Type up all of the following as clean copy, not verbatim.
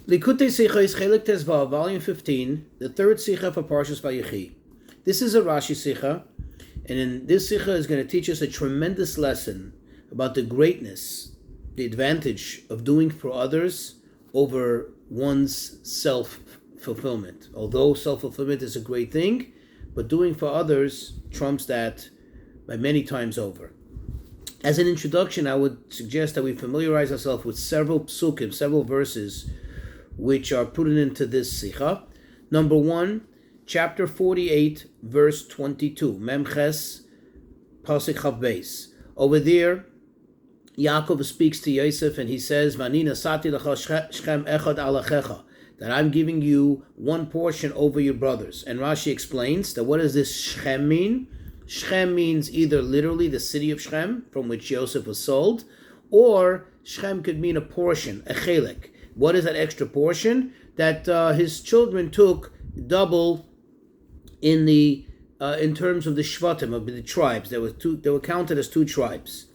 Likutei Sichos, Chelik Tezvav, volume 15, the third Sicha for Parshas Vayechi. This is a Rashi Sicha, and in this Sicha is going to teach us a tremendous lesson about the greatness, the advantage of doing for others over one's self-fulfillment. Although self-fulfillment is a great thing, but doing for others trumps that by many times over. As an introduction, I would suggest that we familiarize ourselves with several psukim, several verses, which are put into this Sicha. Number 1, chapter 48, verse 22, Memches, Pasuk Chav Beis. Over there, Yaakov speaks to Yosef and he says, Vani nasati lecha Shechem echad alachecha, that I'm giving you one portion over your brothers. And Rashi explains that what does this Shechem mean? Shechem means either literally the city of Shechem, from which Yosef was sold, or Shechem could mean a portion, a chelek. What is that extra portion? That his children took double in the in terms of the shvatim, of the tribes. They were counted as 2 tribes.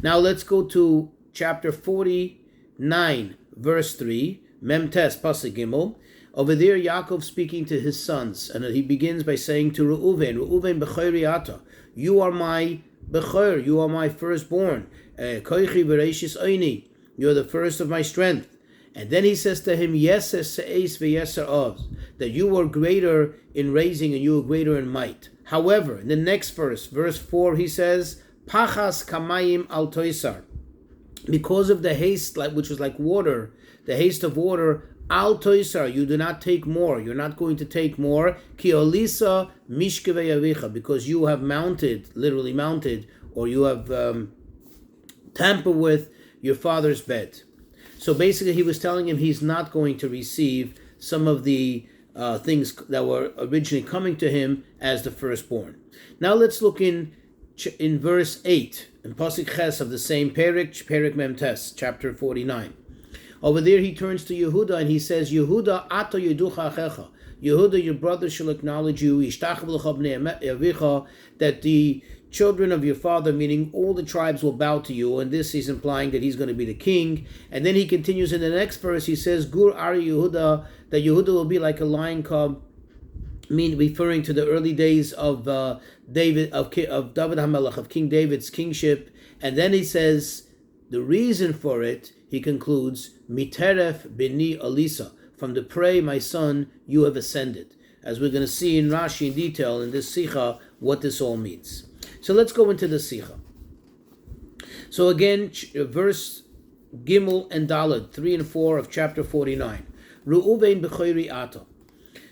Now let's go to chapter 49, verse 3, Memtes Pasuk Gimel. Over there, Yaakov speaking to his sons, and he begins by saying to Reuven b'chori ata, you are my bechor, you are my firstborn. Koichi v'reishis oini, you are the first of my strength. And then he says to him, Yeser se'es v'yeser oz, that you were greater in raising and you were greater in might. However, in the next verse, verse 4, he says, Pachas kamayim al toisar, because of the haste, which was like water, the haste of water, al toisar, you do not take more. You're not going to take more. Ki olisa mishkevei avicha, because you have mounted, literally mounted, or you have tampered with your father's bed. So basically, he was telling him he's not going to receive some of the things that were originally coming to him as the firstborn. Now let's look in verse 8, in Pasuk Ches of the same Perik Memtes, chapter 49. Over there, he turns to Yehuda and he says, Yehuda, ato yeducha achecha. Yehuda, your brother shall acknowledge you, that the children of your father, meaning all the tribes, will bow to you. And this is implying that he's going to be the king. And then he continues in the next verse, he says, Gur Ari Yehuda, that Yehuda will be like a lion cub, referring to the early days of David HaMelech, of King David's kingship. And then he says, the reason for it, he concludes, Miteref bini Alisa, from the prey, my son, you have ascended. As we're going to see in Rashi in detail in this Sicha, what this all means. So let's go into the Sicha. So again, verse Gimel and Daled, 3 and 4 of chapter 49. Reuven b'chori ata.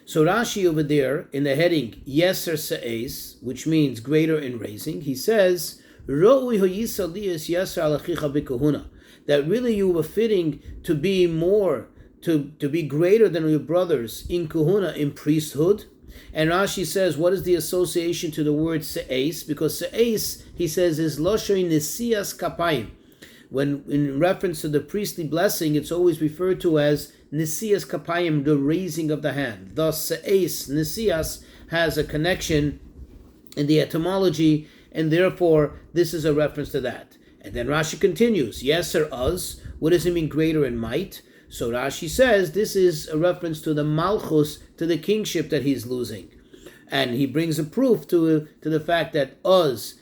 So Rashi over there, in the heading, Yeser se'es, which means greater in raising, he says, Ro'ui ho'yisa liyas yeser alachicha b'kahuna, that really you were fitting to be more, to be greater than your brothers in kahuna, in priesthood. And Rashi says, what is the association to the word se'es? Because se'es, he says, is loshoy nesias kapayim. When in reference to the priestly blessing, it's always referred to as nesias kapayim, the raising of the hand. Thus, se'es, nesias, has a connection in the etymology, and therefore this is a reference to that. And then Rashi continues, Yeser uz, what does it mean greater in might? So Rashi says this is a reference to the malchus, to the kingship that he's losing. And he brings a proof to the fact that uz,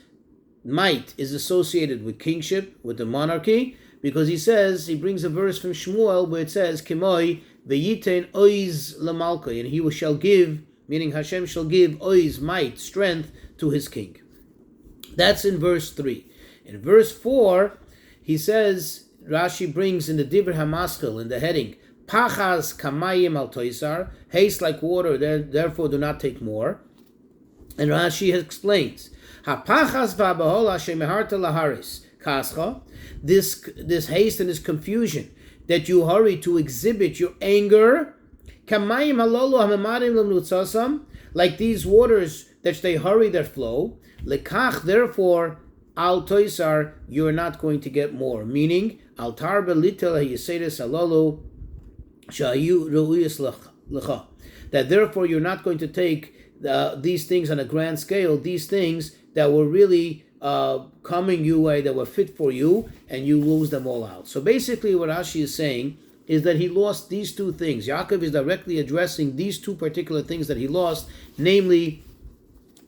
might, is associated with kingship, with the monarchy, because he brings a verse from Shmuel where it says, Kimoi v'yitein oiz lamalka, and he shall give, meaning Hashem shall give oiz, might, strength, to his king. That's in verse 3. In verse 4, he says, Rashi brings in the Divrei HaMaschil, in the heading, Pachas kamayim al toisar, haste like water, therefore do not take more. And Rashi explains, HaPachas v'abahola shemeharta laharis, kascha, this haste and this confusion, that you hurry to exhibit your anger, kamayim halolu hamemarim lemnutzasam, like these waters that they hurry their flow, lekach, therefore, al toisar, you are not going to get more. Meaning, al tarba litel hayeseres alolu shayu ruuyas lecha, that therefore you're not going to take these things on a grand scale, these things that were really coming your way, that were fit for you, and you lose them all out. So basically what Rashi is saying, is that he lost these two things. Yaakov is directly addressing these two particular things that he lost, namely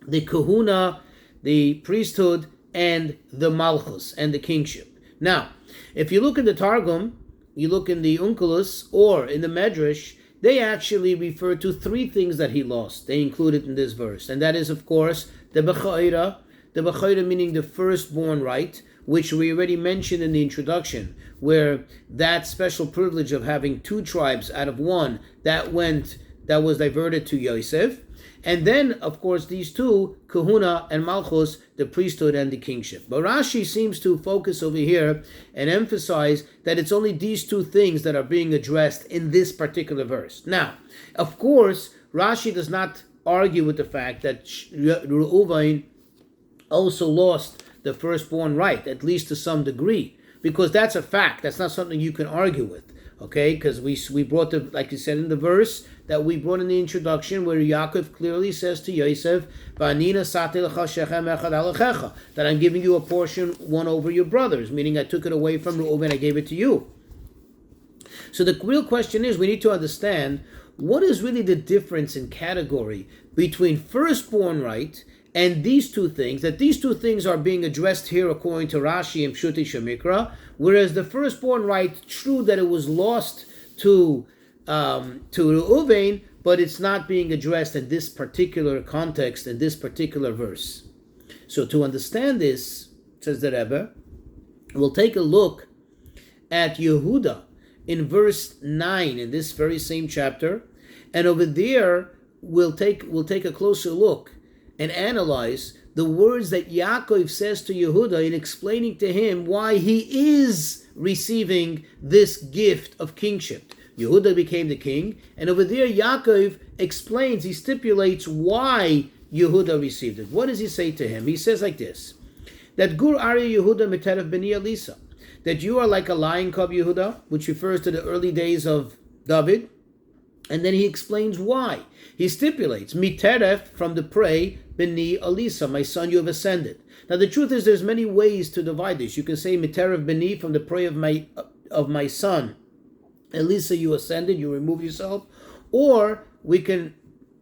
the kahuna, the priesthood, and the malchus, and the kingship. Now, if you look in the Targum, you look in the Onkelos, or in the Medrash, they actually refer to three things that he lost. They include it in this verse. And that is, of course, the Bechaira meaning the firstborn right, which we already mentioned in the introduction, where that special privilege of having two tribes out of one, that was diverted to Yosef. And then, of course, these two, Kahuna and Malchus, the priesthood and the kingship. But Rashi seems to focus over here and emphasize that it's only these two things that are being addressed in this particular verse. Now, of course, Rashi does not argue with the fact that Reuven also lost the firstborn right, at least to some degree, because that's a fact. That's not something you can argue with. Okay, because we brought the, like you said in the verse that we brought in the introduction, where Yaakov clearly says to Yosef, that I'm giving you a portion, one over your brothers, meaning I took it away from Reuven and I gave it to you. So the real question is, we need to understand what is really the difference in category between firstborn right and these two things, that these two things are being addressed here according to Rashi and Pshutei Shemikra, whereas the firstborn right, true that it was lost to Reuven, but it's not being addressed in this particular context, in this particular verse. So to understand this, says the Rebbe, we'll take a look at Yehuda in verse 9 in this very same chapter, and over there we'll take a closer look and analyze the words that Yaakov says to Yehuda in explaining to him why he is receiving this gift of kingship. Yehuda became the king, and over there Yaakov explains, he stipulates why Yehuda received it. What does he say to him? He says like this, that Gur Ari Yehuda Miterev Beni Elisa, that you are like a lion cub, Yehuda, which refers to the early days of David, and then he explains why. He stipulates, Miteref, from the prey, Beni Elisa, my son, you have ascended. Now the truth is, there's many ways to divide this. You can say Miteref Beni, from the prey of my son, Elisa, you ascended, you remove yourself. Or we can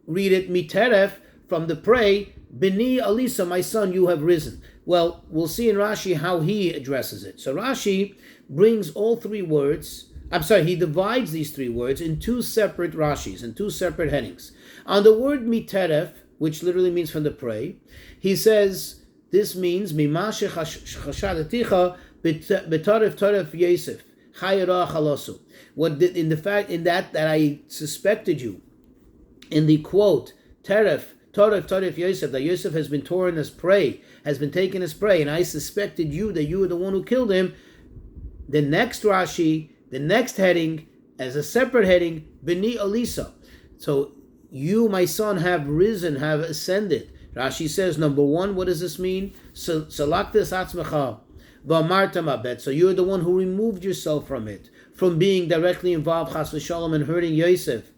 read it, Miteref, from the prey, Beni Elisa, my son, you have risen. Well, we'll see in Rashi how he addresses it. So Rashi brings all three words, he divides these three words in two separate Rashis, in two separate headings. On the word Miteref, which literally means from the prey, he says, this means, Mimashe chashadaticha betaref taref Yosef, chayira chalasu. What did, in that I suspected you, in the quote, taref Yosef, that Yosef has been torn as prey, has been taken as prey, and I suspected you that you were the one who killed him. The next Rashi, the next heading, as a separate heading, Beni Elisa. So you, my son, have risen, have ascended. Rashi says, number one, what does this mean? Salaktes atzmecha v'amarta mabet. So you're the one who removed yourself from it, from being directly involved, chas v'shalom, and hurting Yosef.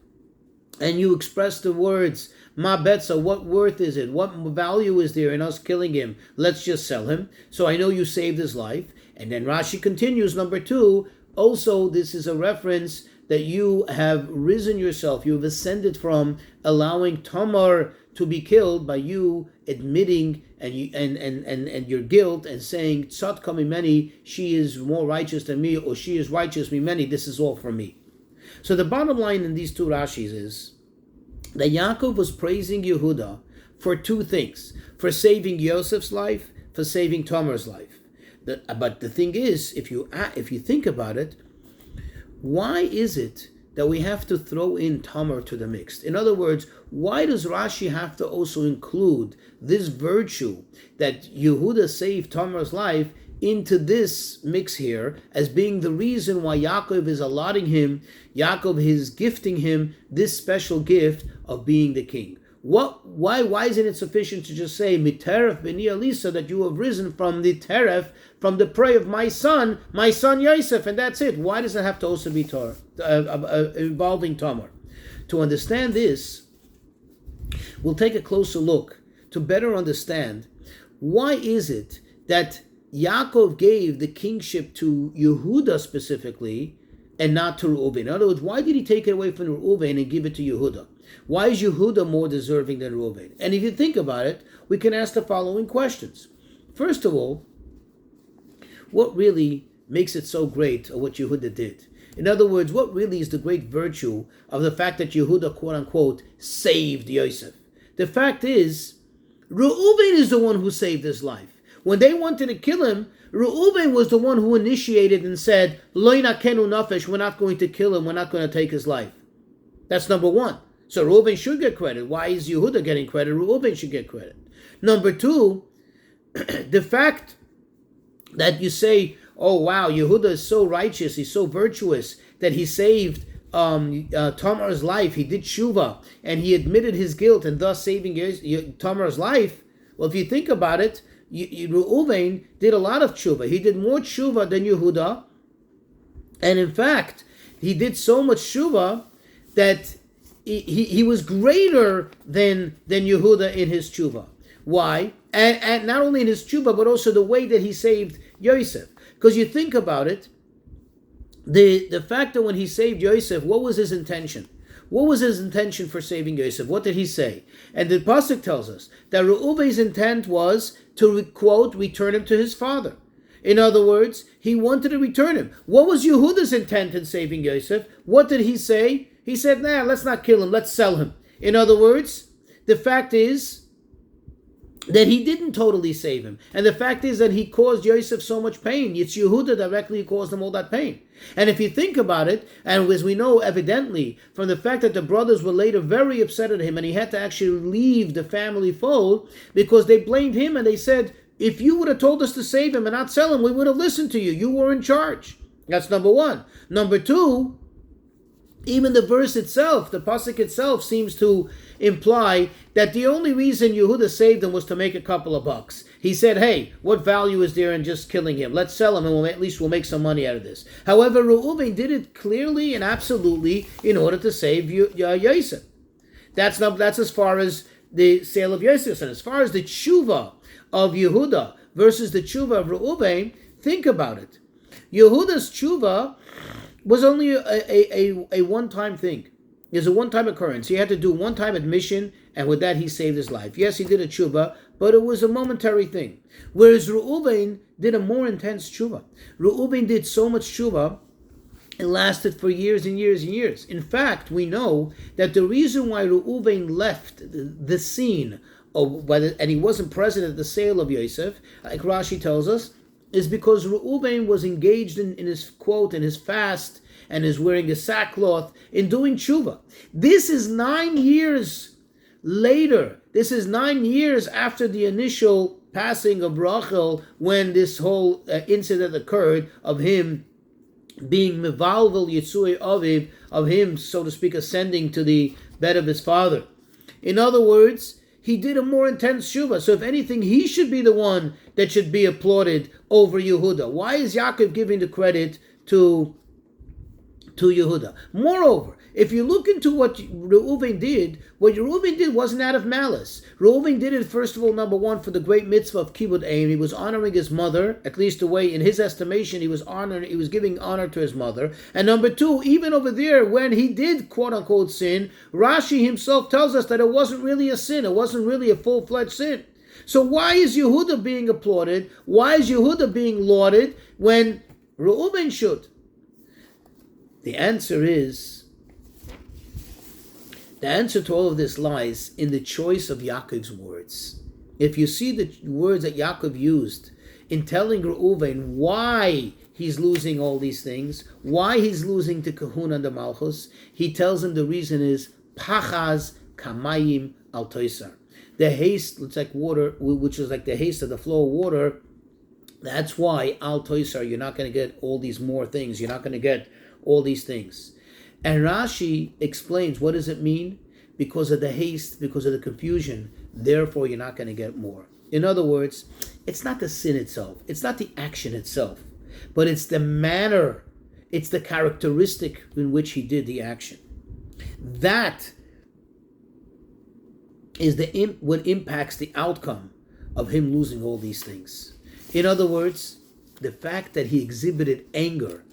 And you expressed the words, Ma betza, what worth is it? What value is there in us killing him? Let's just sell him. So I know you saved his life. And then Rashi continues, number two, also this is a reference that you have risen yourself, you have ascended from allowing Tamar to be killed by you admitting and your guilt and saying, Tzadka mimeni, she is more righteous than me, or she is righteous mimeni, this is all from me. So the bottom line in these two Rashis is that Yaakov was praising Yehuda for two things, for saving Yosef's life, for saving Tamar's life. But the thing is, if you think about it, why is it that we have to throw in Tamar to the mix? In other words, why does Rashi have to also include this virtue that Yehuda saved Tamar's life into this mix here as being the reason why Yaakov is allotting him, Yaakov is gifting him this special gift of being the king? Why isn't it sufficient to just say Miteref Beni Elisa, that you have risen from the teref, from the prey of my son Yosef, and that's it? Why does it have to also be involving Tamar? To understand this, we'll take a closer look to better understand why is it that Yaakov gave the kingship to Yehuda specifically, and not to Reuven? In other words, why did he take it away from Reuven and give it to Yehuda? Why is Yehuda more deserving than Reuven? And if you think about it, we can ask the following questions. First of all, what really makes it so great of what Yehuda did? In other words, what really is the great virtue of the fact that Yehuda, quote unquote, saved Yosef? The fact is, Reuven is the one who saved his life. When they wanted to kill him, Reuven was the one who initiated and said, Lo nakenu nafesh, we're not going to kill him, we're not going to take his life. That's number one. So Reuven should get credit. Why is Yehuda getting credit? Reuven should get credit. Number two, the fact that you say, oh wow, Yehuda is so righteous, he's so virtuous, that he saved Tamar's life, he did tshuva, and he admitted his guilt, and thus saving Tamar's life. Well, if you think about it, Reuven did a lot of tshuva. He did more tshuva than Yehuda, and in fact, he did so much tshuva that he was greater than Yehuda in his tshuva. Why? And not only in his tshuva, but also the way that he saved Yosef. Because you think about it, the fact that when he saved Yosef, what was his intention? What was his intention for saving Yosef? What did he say? And the pasuk tells us that Reuven's intent was to, quote, return him to his father. In other words, he wanted to return him. What was Yehuda's intent in saving Yosef? What did he say? He said, nah, let's not kill him, let's sell him. In other words, the fact is that he didn't totally save him. And the fact is that he caused Yosef so much pain. It's Yehuda directly who caused him all that pain. And if you think about it, and as we know evidently from the fact that the brothers were later very upset at him and he had to actually leave the family fold because they blamed him and they said, if you would have told us to save him and not sell him, we would have listened to you. You were in charge. That's number one. Number two, even the verse itself, the pasuk itself, seems to imply that the only reason Yehuda saved him was to make a couple of bucks. He said, hey, what value is there in just killing him? Let's sell him and at least we'll make some money out of this. However, Reuven did it clearly and absolutely in order to save Yosef. That's as far as the sale of Yosef. And as far as the tshuva of Yehuda versus the tshuva of Reuven, think about it. Yehuda's tshuva was only a one-time thing. It's a one-time occurrence. He had to do one-time admission, and with that he saved his life. Yes, he did a tshuva, but it was a momentary thing. Whereas Reuven did a more intense tshuva. Reuven did so much tshuva, it lasted for years and years and years. In fact, we know that the reason why Reuven left the scene, and he wasn't present at the sale of Yosef, like Rashi tells us, is because Reuven was engaged in his quote, in his fast, and is wearing a sackcloth in doing tshuva. This is 9 years later. This is 9 years after the initial passing of Rachel, when this whole incident occurred of him being mevalvel yitzui aviv, of him, so to speak, ascending to the bed of his father. In other words, he did a more intense tshuva. So if anything, he should be the one that should be applauded over Yehuda. Why is Yaakov giving the credit to Yehuda? Moreover, if you look into what Reuven did, what Reuven did wasn't out of malice. Reuven did it, first of all, number one, for the great mitzvah of kibud aim. He was honoring his mother, at least the way, in his estimation, he was giving honor to his mother. And number two, even over there, when he did, quote-unquote, sin, Rashi himself tells us that it wasn't really a sin. It wasn't really a full-fledged sin. So why is Yehuda being applauded? Why is Yehuda being lauded when Reuven should? The answer to all of this lies in the choice of Yaakov's words. If you see the words that Yaakov used in telling Reuven why he's losing all these things, why he's losing to Kahuna and the Malchus, he tells him the reason is Pachaz Kamayim Al Toisar. The haste, it's like water, which is like the haste of the flow of water. That's why Al Toisar, you're not going to get all these more things. You're not going to get all these things. And Rashi explains, what does it mean? Because of the haste, because of the confusion, therefore you're not going to get more. In other words, it's not the sin itself, it's not the action itself, but it's the manner, it's the characteristic in which he did the action. That is what impacts the outcome of him losing all these things. In other words, the fact that he exhibited anger,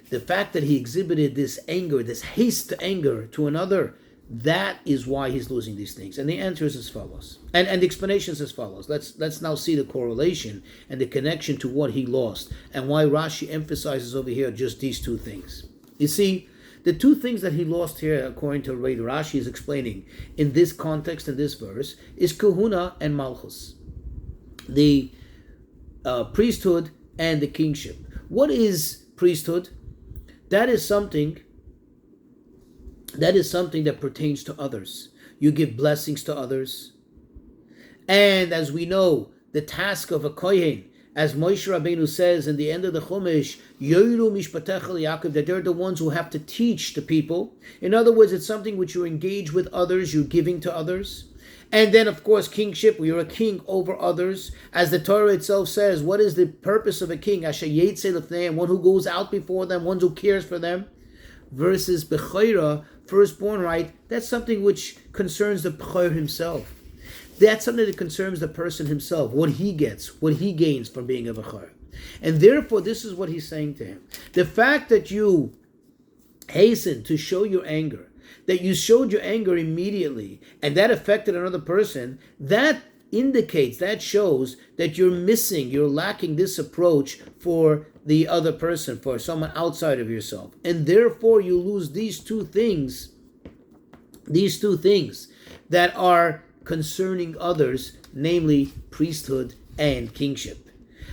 the fact that he exhibited this anger, this haste to anger to another, that is why he's losing these things. And the answer is as follows. And the explanation is as follows. Let's now see the correlation and the connection to what he lost and why Rashi emphasizes over here just these two things. You see, the two things that he lost here, according to what Rashi is explaining in this context, in this verse, is kahuna and malchus, the priesthood and the kingship. What is priesthood? That is something that pertains to others. You give blessings to others. And as we know, the task of a kohen, as Moshe Rabbeinu says in the end of the Chumash, Yoru Mishpatecha Yaakov, that they're the ones who have to teach the people. In other words, it's something which you engage with others, you're giving to others. And then, of course, kingship, you're a king over others. As the Torah itself says, what is the purpose of a king? Asher Yetzei Lefneim, one who goes out before them, one who cares for them. Versus Bechoira, firstborn right, that's something which concerns the Bechor himself. That's something that concerns the person himself, what he gets, what he gains from being a Bechor. And therefore, this is what he's saying to him. The fact that you hasten to show your anger, that you showed your anger immediately, and that affected another person, that indicates, that shows that you're lacking this approach for the other person, for someone outside of yourself. And therefore you lose these two things that are concerning others, namely priesthood and kingship.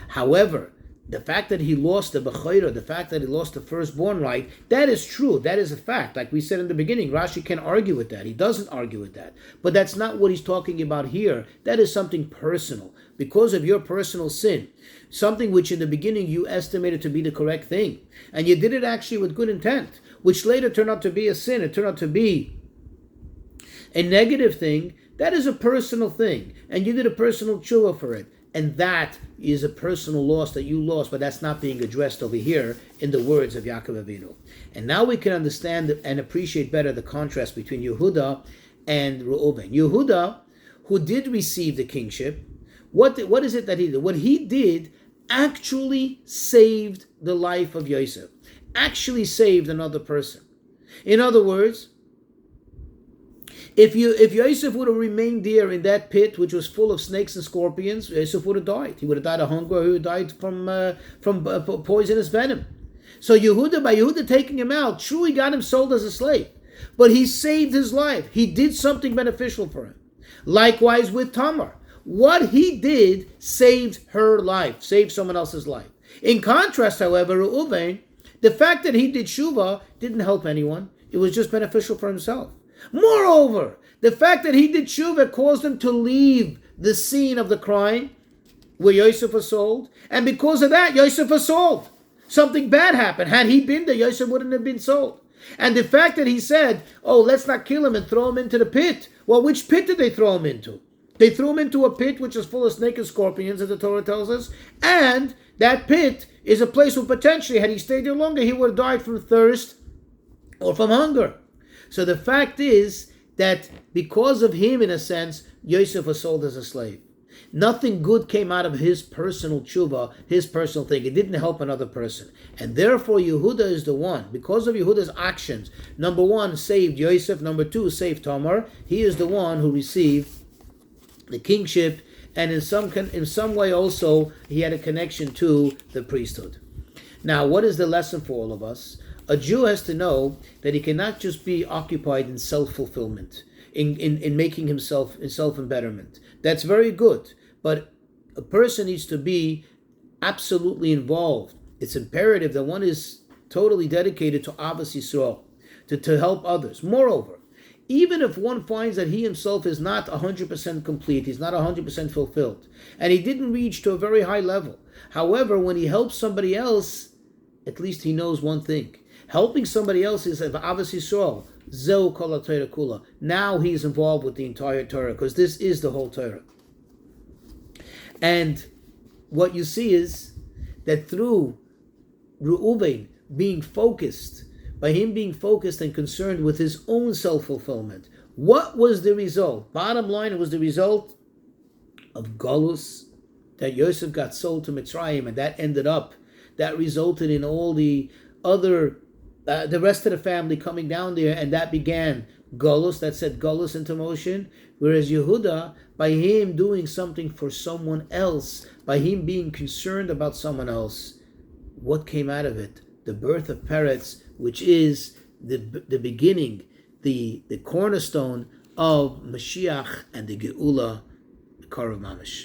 However, the fact that he lost the Bechoira, the fact that he lost the firstborn right, that is true. That is a fact. Like we said in the beginning, Rashi can argue with that. He doesn't argue with that. But that's not what he's talking about here. That is something personal. Because of your personal sin, something which in the beginning you estimated to be the correct thing. And you did it actually with good intent, which later turned out to be a sin. It turned out to be a negative thing. That is a personal thing. And you did a personal tshuva for it. And that is a personal loss that you lost, but that's not being addressed over here in the words of Yaakov Avinu. And now we can understand and appreciate better the contrast between Yehuda and Reuven. Yehuda, who did receive the kingship, what is it that he did? What he did actually saved the life of Yosef, actually saved another person. In other words, if Yosef would have remained there in that pit, which was full of snakes and scorpions, Yosef would have died. He would have died of hunger, or he would have died from poisonous venom. So by Yehuda taking him out, true, he got him sold as a slave, but he saved his life. He did something beneficial for him. Likewise with Tamar. What he did saved her life, saved someone else's life. In contrast, however, Reuven, the fact that he did tshuva didn't help anyone. It was just beneficial for himself. Moreover, the fact that he did tshuva caused him to leave the scene of the crime where Yosef was sold, and because of that, Yosef was sold. Something bad happened. Had he been there, Yosef wouldn't have been sold. And the fact that he said, oh, let's not kill him and throw him into the pit. Well, which pit did they throw him into? They threw him into a pit which is full of snakes and scorpions, as the Torah tells us, and that pit is a place where potentially, had he stayed there longer, he would have died from thirst or from hunger. So the fact is that because of him, in a sense, Yosef was sold as a slave. Nothing good came out of his personal tshuva, his personal thing. It didn't help another person. And therefore, Yehuda is the one, because of Yehuda's actions, number one, saved Yosef, number two, saved Tamar. He is the one who received the kingship, and in some way also, he had a connection to the priesthood. Now, what is the lesson for all of us? A Jew has to know that he cannot just be occupied in self-fulfillment, in making himself, in self-embetterment. That's very good, but a person needs to be absolutely involved. It's imperative that one is totally dedicated to Avos Yisrael, to help others. Moreover, even if one finds that he himself is not 100% complete, he's not 100% fulfilled, and he didn't reach to a very high level. However, when he helps somebody else, at least he knows one thing. Helping somebody else is Avos Yisrael. Zeu kol haTorah kula. Now he's involved with the entire Torah, because this is the whole Torah. And what you see is that through Reuven being focused, by him being focused and concerned with his own self-fulfillment, what was the result? Bottom line, it was the result of Galus, that Yosef got sold to Mitzrayim, and that resulted in all the the rest of the family coming down there, and that began Golus, that set Golus into motion. Whereas Yehuda, by him doing something for someone else, by him being concerned about someone else, what came out of it? The birth of Peretz, which is the beginning, the cornerstone of Mashiach and the Geula, Karav Mamish.